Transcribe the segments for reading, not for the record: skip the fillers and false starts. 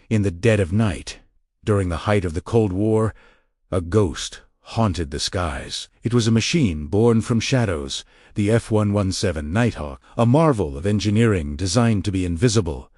In the dead of night, during the height of the Cold War, a ghost haunted the skies. It was a machine born from shadows, the F-117 Nighthawk, a marvel of engineering designed to be invisible,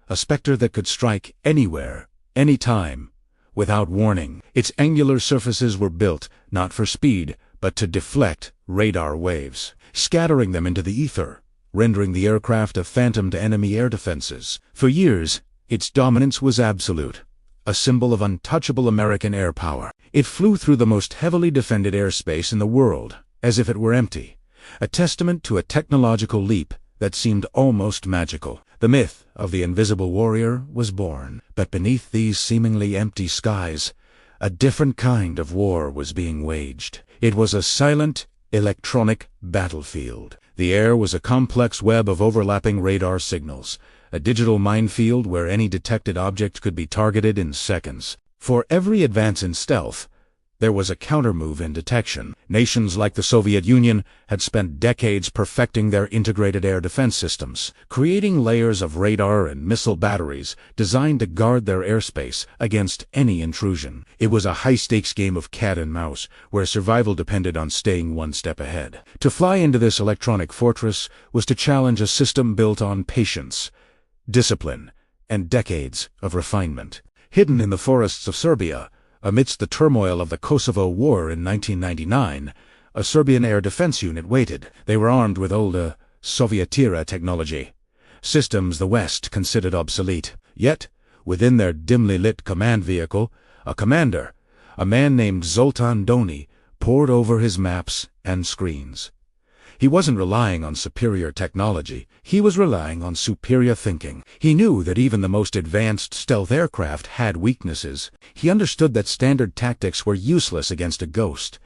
a specter that could strike anywhere, anytime, without warning. Its angular surfaces were built not for speed, but to deflect radar waves, scattering them into the ether, rendering the aircraft a phantom to enemy air defenses. For years, its dominance was absolute, a symbol of untouchable American air power. It flew through the most heavily defended airspace in the world, as if it were empty, a testament to a technological leap that seemed almost magical. The myth of the invisible warrior was born. But beneath these seemingly empty skies, a different kind of war was being waged. It was a silent, electronic battlefield. The air was a complex web of overlapping radar signals, a digital minefield where any detected object could be targeted in seconds. For every advance in stealth, there was a countermove in detection. Nations like the Soviet Union had spent decades perfecting their integrated air defense systems, creating layers of radar and missile batteries designed to guard their airspace against any intrusion. It was a high-stakes game of cat and mouse, where survival depended on staying one step ahead. To fly into this electronic fortress was to challenge a system built on patience, discipline, and decades of refinement. Hidden in the forests of Serbia, amidst the turmoil of the Kosovo War in 1999, a Serbian air defense unit waited. They were armed with old Soviet-era technology, systems the West considered obsolete. Yet, within their dimly lit command vehicle, a commander, a man named Zoltan Doni, pored over his maps and screens. He wasn't relying on superior technology. He was relying on superior thinking. He knew that even the most advanced stealth aircraft had weaknesses. He understood that standard tactics were useless against a ghost.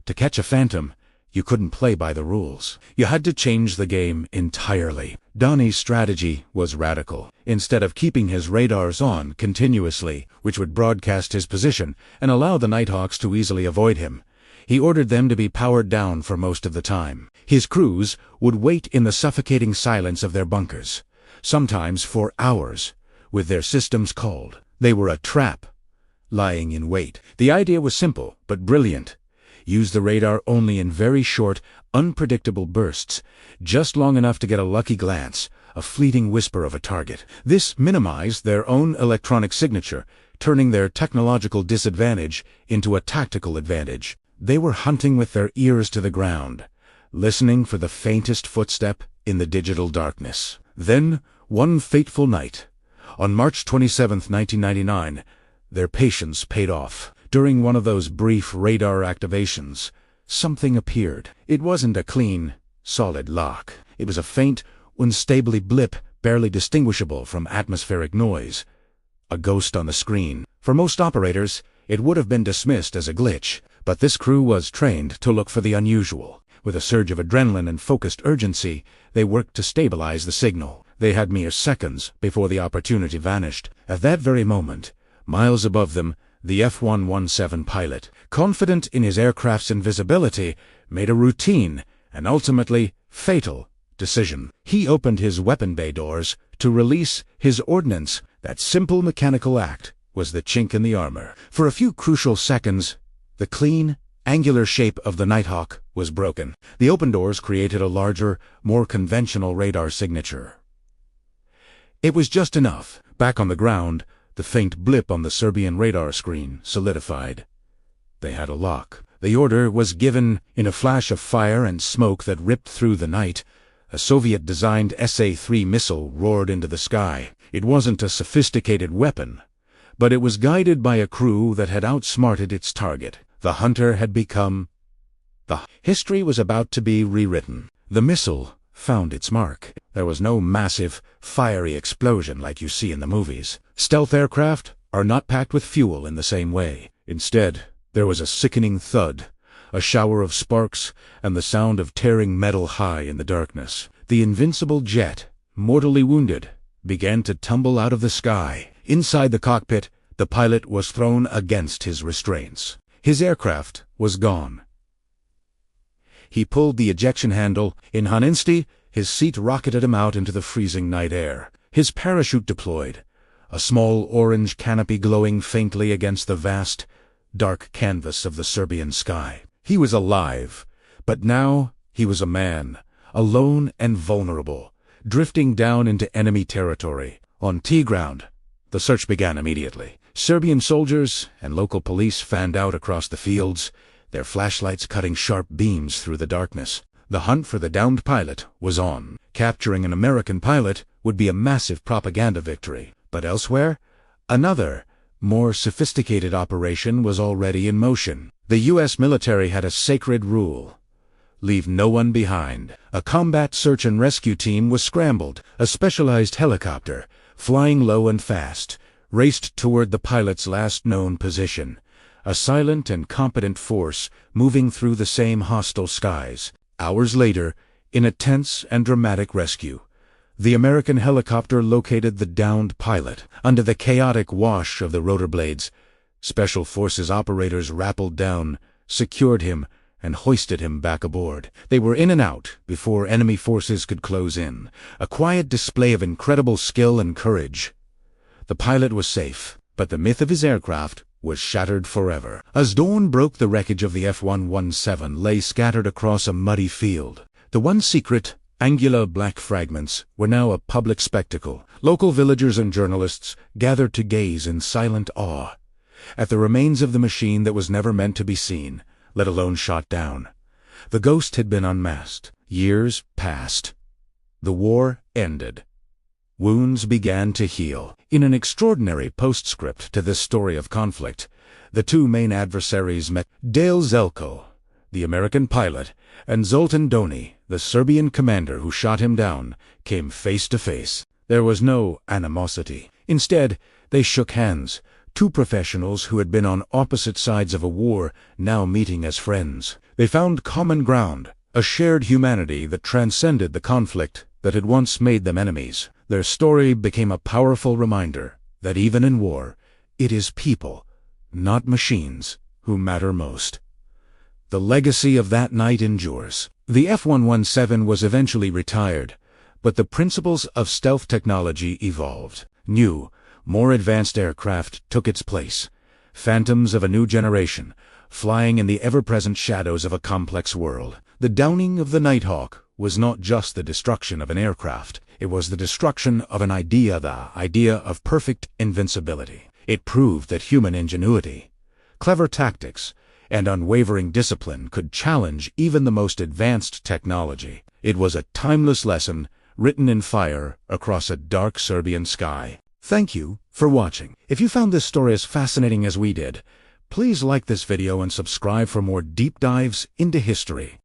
To catch a phantom, you couldn't play by the rules. You had to change the game entirely. Donnie's strategy was radical. Instead of keeping his radars on continuously, which would broadcast his position and allow the Nighthawks to easily avoid him, he ordered them to be powered down for most of the time. His crews would wait in the suffocating silence of their bunkers, sometimes for hours, with their systems cold. They were a trap, lying in wait. The idea was simple, but brilliant. Use the radar only in very short, unpredictable bursts, just long enough to get a lucky glance, a fleeting whisper of a target. This minimized their own electronic signature, turning their technological disadvantage into a tactical advantage. They were hunting with their ears to the ground, listening for the faintest footstep in the digital darkness. Then, one fateful night, on March 27, 1999, their patience paid off. During one of those brief radar activations, something appeared. It wasn't a clean, solid lock. It was a faint, unstable blip barely distinguishable from atmospheric noise. A ghost on the screen. For most operators, it would have been dismissed as a glitch, but this crew was trained to look for the unusual. With a surge of adrenaline and focused urgency, they worked to stabilize the signal. They had mere seconds before the opportunity vanished. At that very moment, miles above them, the F-117 pilot, confident in his aircraft's invisibility, made a routine and ultimately fatal decision. He opened his weapon bay doors to release his ordnance. That simple mechanical act was the chink in the armor. For a few crucial seconds, the clean, angular shape of the Nighthawk was broken. The open doors created a larger, more conventional radar signature. It was just enough. Back on the ground, the faint blip on the Serbian radar screen solidified. They had a lock. The order was given in a flash of fire and smoke that ripped through the night. A Soviet-designed SA-3 missile roared into the sky. It wasn't a sophisticated weapon, but it was guided by a crew that had outsmarted its target. The hunter had become the history was about to be rewritten. The missile found its mark. There was no massive, fiery explosion like you see in the movies. Stealth aircraft are not packed with fuel in the same way. Instead, there was a sickening thud, a shower of sparks, and the sound of tearing metal high in the darkness. The invincible jet, mortally wounded, began to tumble out of the sky. Inside the cockpit, the pilot was thrown against his restraints. His aircraft was gone. He pulled the ejection handle. In an instant, his seat rocketed him out into the freezing night air. His parachute deployed. a small orange canopy glowing faintly against the vast, dark canvas of the Serbian sky. He was alive, but now he was a man, alone and vulnerable, drifting down into enemy territory. On T-ground, the search began immediately. Serbian soldiers and local police fanned out across the fields, their flashlights cutting sharp beams through the darkness. The hunt for the downed pilot was on. Capturing an American pilot would be a massive propaganda victory. But elsewhere, another, more sophisticated operation was already in motion. The U.S. military had a sacred rule: leave no one behind. A combat search and rescue team was scrambled. A specialized helicopter, flying low and fast, raced toward the pilot's last known position. A silent and competent force moving through the same hostile skies. Hours later, in a tense and dramatic rescue, the American helicopter located the downed pilot. Under the chaotic wash of the rotor blades, Special Forces operators rappelled down, secured him, and hoisted him back aboard. They were in and out before enemy forces could close in. A quiet display of incredible skill and courage. The pilot was safe, but the myth of his aircraft was shattered forever. As dawn broke, the wreckage of the F-117 lay scattered across a muddy field. The once secret, angular black fragments were now a public spectacle. Local villagers and journalists gathered to gaze in silent awe at the remains of the machine that was never meant to be seen, let alone shot down. The ghost had been unmasked. Years passed. The war ended. Wounds began to heal. In an extraordinary postscript to this story of conflict, the two main adversaries met. Dale Zelko, the American pilot, and Zoltan Doni, the Serbian commander who shot him down, came face to face. There was no animosity. Instead, they shook hands, two professionals who had been on opposite sides of a war, now meeting as friends. They found common ground, a shared humanity that transcended the conflict that had once made them enemies. Their story became a powerful reminder that even in war, it is people, not machines, who matter most. The legacy of that night endures. The F-117 was eventually retired, but the principles of stealth technology evolved. New, more advanced aircraft took its place, phantoms of a new generation, flying in the ever-present shadows of a complex world. The downing of the Nighthawk was not just the destruction of an aircraft. It was the destruction of an idea, the idea of perfect invincibility. It proved that human ingenuity, clever tactics, and unwavering discipline could challenge even the most advanced technology. It was a timeless lesson written in fire across a dark Serbian sky. Thank you for watching. If you found this story as fascinating as we did, please like this video and subscribe for more deep dives into history.